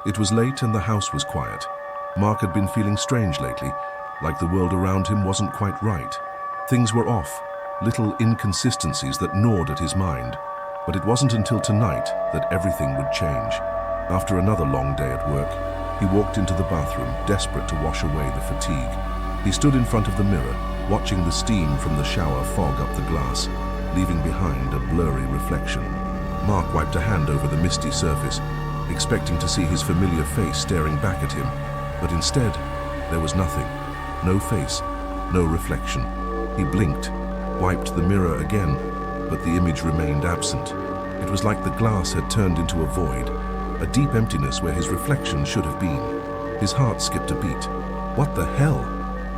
It was late and the house was quiet. Mark had been feeling strange lately, like the world around him wasn't quite right. Things were off, little inconsistencies that gnawed at his mind. But it wasn't until tonight that everything would change. After another long day at work, he walked into the bathroom, desperate to wash away the fatigue. He stood in front of the mirror, watching the steam from the shower fog up the glass, leaving behind a blurry reflection. Mark wiped a hand over the misty surface, expecting to see his familiar face staring back at him. But instead, there was nothing. No face, no reflection. He blinked, wiped the mirror again, but the image remained absent. It was like the glass had turned into a void, a deep emptiness where his reflection should have been. His heart skipped a beat. "What the hell?"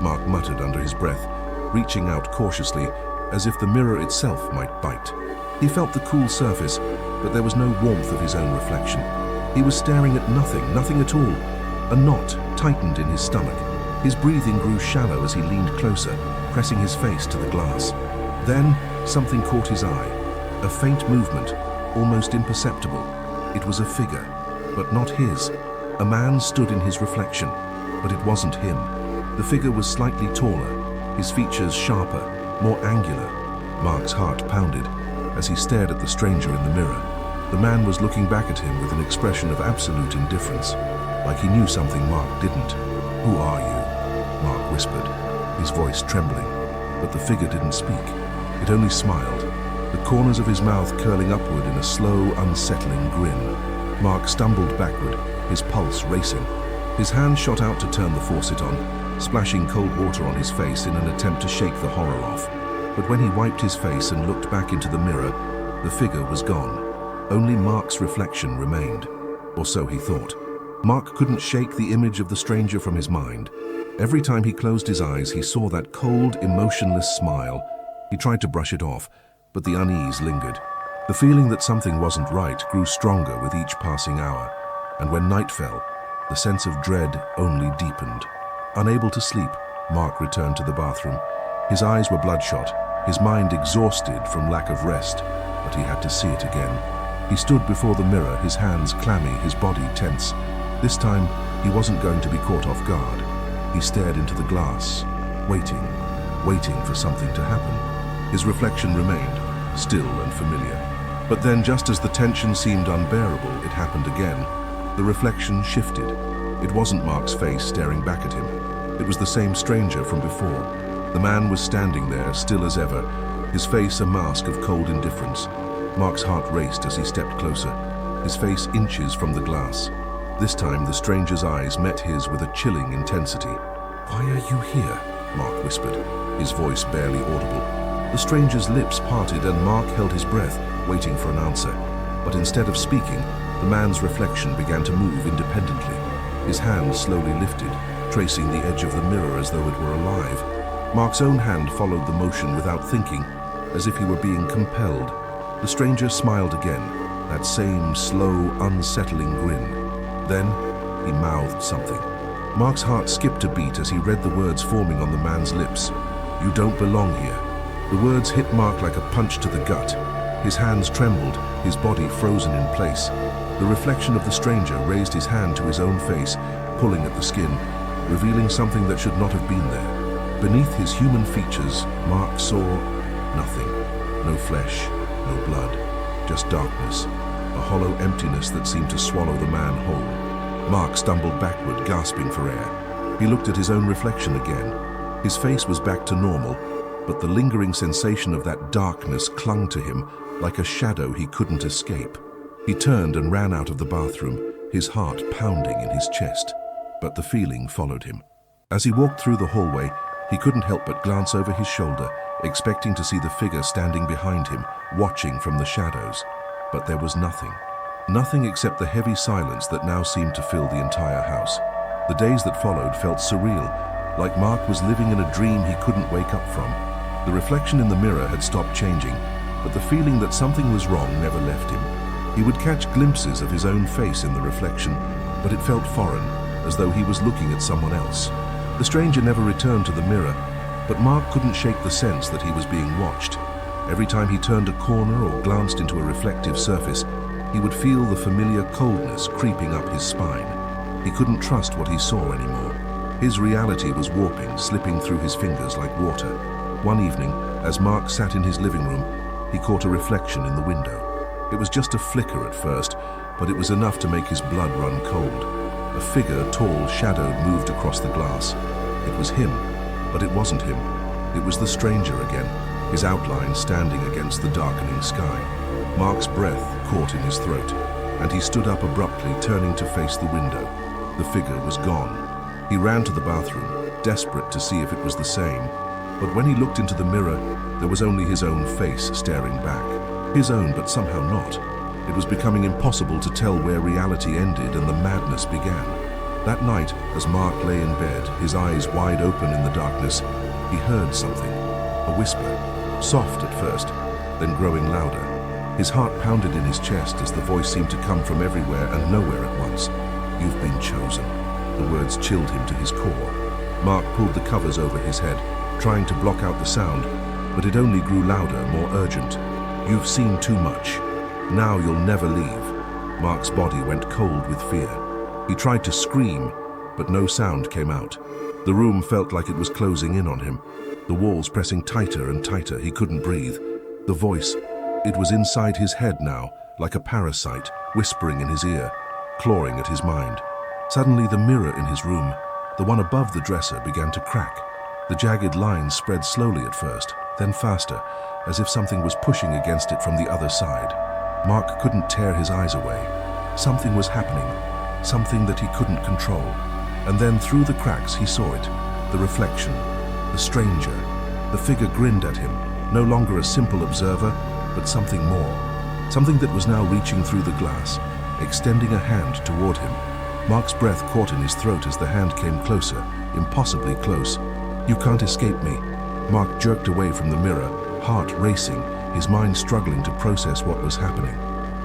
Mark muttered under his breath, reaching out cautiously, as if the mirror itself might bite. He felt the cool surface, but there was no warmth of his own reflection. He was staring at nothing, nothing at all. A knot tightened in his stomach. His breathing grew shallow as he leaned closer, pressing his face to the glass. Then, something caught his eye. A faint movement, almost imperceptible. It was a figure, but not his. A man stood in his reflection, but it wasn't him. The figure was slightly taller, his features sharper, more angular. Mark's heart pounded as he stared at the stranger in the mirror. The man was looking back at him with an expression of absolute indifference, like he knew something Mark didn't. "Who are you?" Mark whispered, his voice trembling, but the figure didn't speak. It only smiled, the corners of his mouth curling upward in a slow, unsettling grin. Mark stumbled backward, his pulse racing. His hand shot out to turn the faucet on, splashing cold water on his face in an attempt to shake the horror off. But when he wiped his face and looked back into the mirror, the figure was gone. Only Mark's reflection remained, or so he thought. Mark couldn't shake the image of the stranger from his mind. Every time he closed his eyes, he saw that cold, emotionless smile. He tried to brush it off, but the unease lingered. The feeling that something wasn't right grew stronger with each passing hour, and when night fell, the sense of dread only deepened. Unable to sleep, Mark returned to the bathroom. His eyes were bloodshot, his mind exhausted from lack of rest, but he had to see it again. He stood before the mirror, his hands clammy, his body tense. This time, he wasn't going to be caught off guard. He stared into the glass, waiting for something to happen. His reflection remained, still and familiar. But then, just as the tension seemed unbearable, it happened again. The reflection shifted. It wasn't Mark's face staring back at him. It was the same stranger from before. The man was standing there, still as ever, his face a mask of cold indifference. Mark's heart raced as he stepped closer, his face inches from the glass. This time, the stranger's eyes met his with a chilling intensity. "Why are you here?" Mark whispered, his voice barely audible. The stranger's lips parted and Mark held his breath, waiting for an answer. But instead of speaking, the man's reflection began to move independently. His hand slowly lifted, tracing the edge of the mirror as though it were alive. Mark's own hand followed the motion without thinking, as if he were being compelled. The stranger smiled again, that same slow, unsettling grin. Then, he mouthed something. Mark's heart skipped a beat as he read the words forming on the man's lips. "You don't belong here." The words hit Mark like a punch to the gut. His hands trembled, his body frozen in place. The reflection of the stranger raised his hand to his own face, pulling at the skin, revealing something that should not have been there. Beneath his human features, Mark saw nothing. No flesh, no blood, just darkness, a hollow emptiness that seemed to swallow the man whole. Mark stumbled backward, gasping for air. He looked at his own reflection again. His face was back to normal, but the lingering sensation of that darkness clung to him like a shadow he couldn't escape. He turned and ran out of the bathroom, his heart pounding in his chest, but the feeling followed him. As he walked through the hallway, he couldn't help but glance over his shoulder, expecting to see the figure standing behind him, watching from the shadows. But there was nothing. Nothing except the heavy silence that now seemed to fill the entire house. The days that followed felt surreal, like Mark was living in a dream he couldn't wake up from. The reflection in the mirror had stopped changing, but the feeling that something was wrong never left him. He would catch glimpses of his own face in the reflection, but it felt foreign, as though he was looking at someone else. The stranger never returned to the mirror, but Mark couldn't shake the sense that he was being watched. Every time he turned a corner or glanced into a reflective surface, he would feel the familiar coldness creeping up his spine. He couldn't trust what he saw anymore. His reality was warping, slipping through his fingers like water. One evening, as Mark sat in his living room, he caught a reflection in the window. It was just a flicker at first, but it was enough to make his blood run cold. A figure, tall, shadowed, moved across the glass. It was him, but it wasn't him. It was the stranger again, his outline standing against the darkening sky. Mark's breath caught in his throat, and he stood up abruptly, turning to face the window. The figure was gone. He ran to the bathroom, desperate to see if it was the same. But when he looked into the mirror, there was only his own face staring back. His own, but somehow not. It was becoming impossible to tell where reality ended and the madness began. That night, as Mark lay in bed, his eyes wide open in the darkness, he heard something. A whisper, soft at first, then growing louder. His heart pounded in his chest as the voice seemed to come from everywhere and nowhere at once. "You've been chosen." The words chilled him to his core. Mark pulled the covers over his head, trying to block out the sound, but it only grew louder, more urgent. "You've seen too much. Now you'll never leave." Mark's body went cold with fear. He tried to scream, but no sound came out. The room felt like it was closing in on him, the walls pressing tighter and tighter. He couldn't breathe. The voice, it was inside his head now, like a parasite, whispering in his ear, clawing at his mind. Suddenly the mirror in his room, the one above the dresser, began to crack. The jagged lines spread slowly at first, then faster, as if something was pushing against it from the other side. Mark couldn't tear his eyes away. Something was happening, something that he couldn't control. And then through the cracks he saw it, the reflection, the stranger. The figure grinned at him, no longer a simple observer, but something more. Something that was now reaching through the glass, extending a hand toward him. Mark's breath caught in his throat as the hand came closer, impossibly close. "You can't escape me." Mark jerked away from the mirror, heart racing, his mind struggling to process what was happening.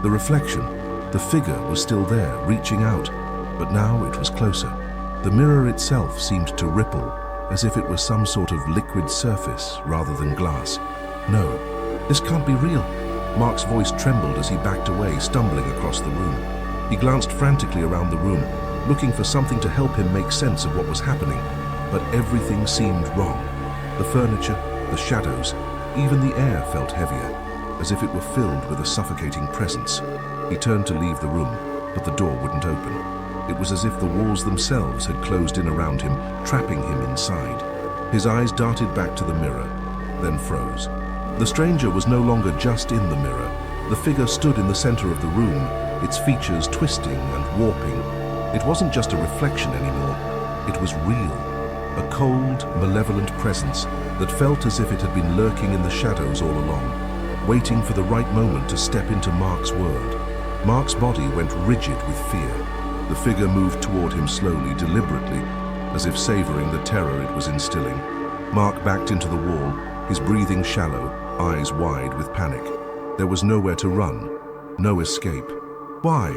The reflection, the figure, was still there, reaching out, but now it was closer. The mirror itself seemed to ripple, as if it was some sort of liquid surface rather than glass. "No, this can't be real." Mark's voice trembled as he backed away, stumbling across the room. He glanced frantically around the room, looking for something to help him make sense of what was happening, but everything seemed wrong. The furniture, the shadows, even the air felt heavier, as if it were filled with a suffocating presence. He turned to leave the room, but the door wouldn't open. It was as if the walls themselves had closed in around him, trapping him inside. His eyes darted back to the mirror, then froze. The stranger was no longer just in the mirror. The figure stood in the center of the room, its features twisting and warping. It wasn't just a reflection anymore. It was real. A cold, malevolent presence that felt as if it had been lurking in the shadows all along, waiting for the right moment to step into Mark's world. Mark's body went rigid with fear. The figure moved toward him slowly, deliberately, as if savoring the terror it was instilling. Mark backed into the wall, his breathing shallow, eyes wide with panic. There was nowhere to run, no escape. "Why?"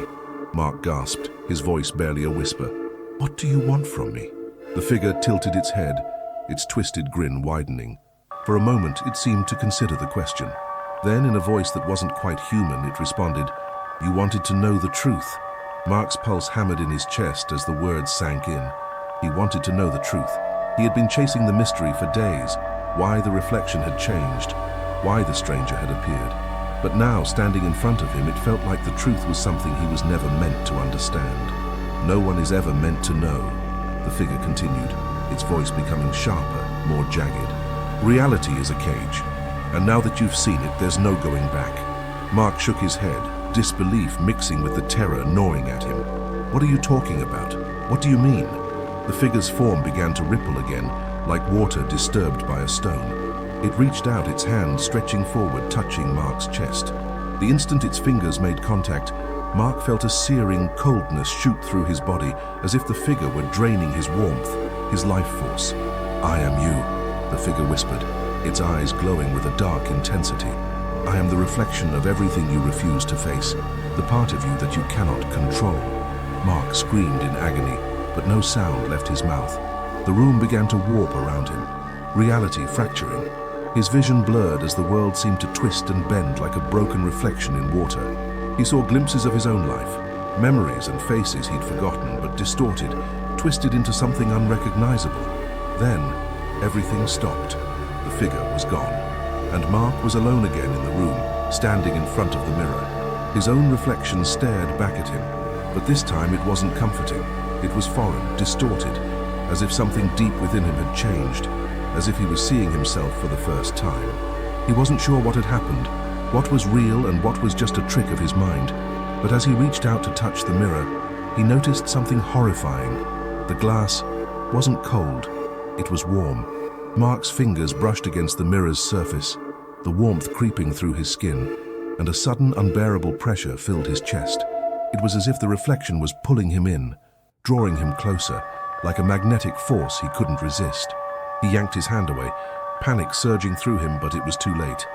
Mark gasped, his voice barely a whisper. "What do you want from me?" The figure tilted its head, its twisted grin widening. For a moment, it seemed to consider the question. Then, in a voice that wasn't quite human, it responded, "You wanted to know the truth." Mark's pulse hammered in his chest as the words sank in. He wanted to know the truth. He had been chasing the mystery for days, why the reflection had changed, why the stranger had appeared. But now, standing in front of him, it felt like the truth was something he was never meant to understand. "No one is ever meant to know," the figure continued, its voice becoming sharper, more jagged. "Reality is a cage, and now that you've seen it, there's no going back." Mark shook his head, disbelief mixing with the terror gnawing at him. "What are you talking about? What do you mean?" The figure's form began to ripple again, like water disturbed by a stone. It reached out its hand, stretching forward, touching Mark's chest. The instant its fingers made contact, Mark felt a searing coldness shoot through his body, as if the figure were draining his warmth, his life force. "I am you," the figure whispered, its eyes glowing with a dark intensity. "I am the reflection of everything you refuse to face, the part of you that you cannot control." Mark screamed in agony, but no sound left his mouth. The room began to warp around him, reality fracturing. His vision blurred as the world seemed to twist and bend like a broken reflection in water. He saw glimpses of his own life, Memories and faces he'd forgotten, but distorted, twisted into something unrecognizable. Then, everything stopped. The figure was gone, and Mark was alone again in the room, standing in front of the mirror. His own reflection stared back at him, but this time it wasn't comforting. It was foreign, distorted, as if something deep within him had changed, as if he was seeing himself for the first time. He wasn't sure what had happened, what was real and what was just a trick of his mind. But as he reached out to touch the mirror, he noticed something horrifying. The glass wasn't cold, it was warm. Mark's fingers brushed against the mirror's surface, the warmth creeping through his skin, and a sudden unbearable pressure filled his chest. It was as if the reflection was pulling him in, drawing him closer, like a magnetic force he couldn't resist. He yanked his hand away, panic surging through him, but it was too late.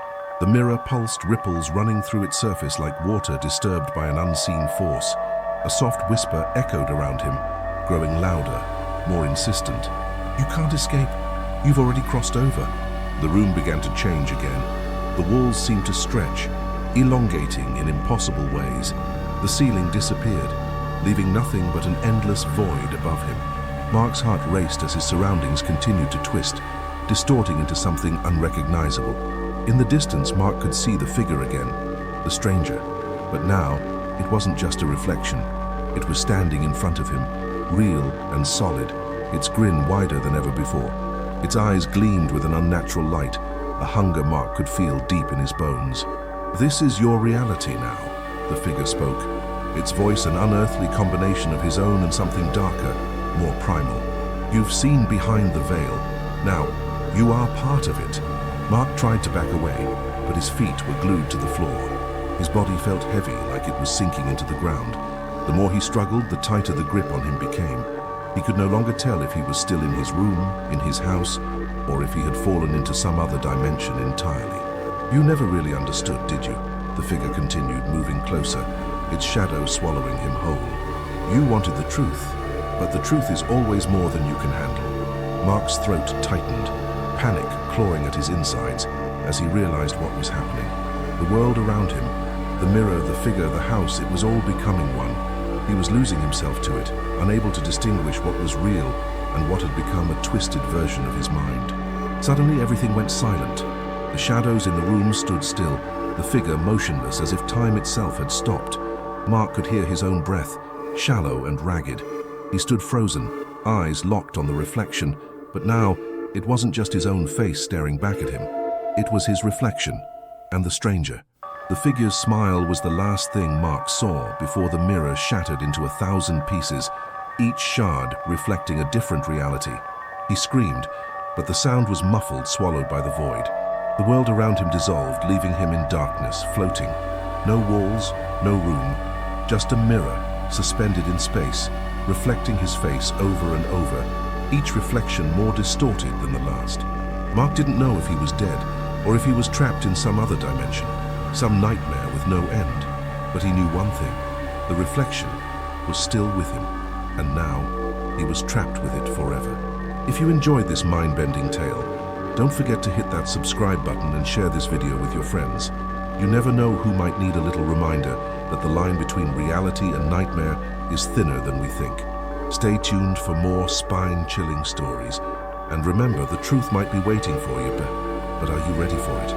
The mirror pulsed, ripples running through its surface like water disturbed by an unseen force. A soft whisper echoed around him, growing louder, more insistent. "You can't escape. You've already crossed over." The room began to change again. The walls seemed to stretch, elongating in impossible ways. The ceiling disappeared, leaving nothing but an endless void above him. Mark's heart raced as his surroundings continued to twist, distorting into something unrecognizable. In the distance, Mark could see the figure again, the stranger. But now, it wasn't just a reflection. It was standing in front of him, real and solid, its grin wider than ever before. Its eyes gleamed with an unnatural light, a hunger Mark could feel deep in his bones. "This is your reality now," the figure spoke, its voice an unearthly combination of his own and something darker, more primal. "You've seen behind the veil. Now, you are part of it." Mark tried to back away, but his feet were glued to the floor. His body felt heavy, like it was sinking into the ground. The more he struggled, the tighter the grip on him became. He could no longer tell if he was still in his room, in his house, or if he had fallen into some other dimension entirely. "You never really understood, did you?" The figure continued, moving closer, its shadow swallowing him whole. "You wanted the truth, but the truth is always more than you can handle." Mark's throat tightened, panic clawing at his insides as he realized what was happening. The world around him, the mirror, the figure, the house, it was all becoming one. He was losing himself to it, unable to distinguish what was real and what had become a twisted version of his mind. Suddenly everything went silent. The shadows in the room stood still, the figure motionless as if time itself had stopped. Mark could hear his own breath, shallow and ragged. He stood frozen, eyes locked on the reflection, but now it wasn't just his own face staring back at him. It was his reflection, and the stranger. The figure's smile was the last thing Mark saw before the mirror shattered into 1,000 pieces, each shard reflecting a different reality. He screamed, but the sound was muffled, swallowed by the void. The world around him dissolved, leaving him in darkness, floating. No walls, no room, just a mirror suspended in space, reflecting his face over and over, each reflection more distorted than the last. Mark didn't know if he was dead or if he was trapped in some other dimension, some nightmare with no end. But he knew one thing: the reflection was still with him, and now he was trapped with it forever. If you enjoyed this mind-bending tale, don't forget to hit that subscribe button and share this video with your friends. You never know who might need a little reminder that the line between reality and nightmare is thinner than we think. Stay tuned for more spine-chilling stories. And remember, the truth might be waiting for you, but are you ready for it?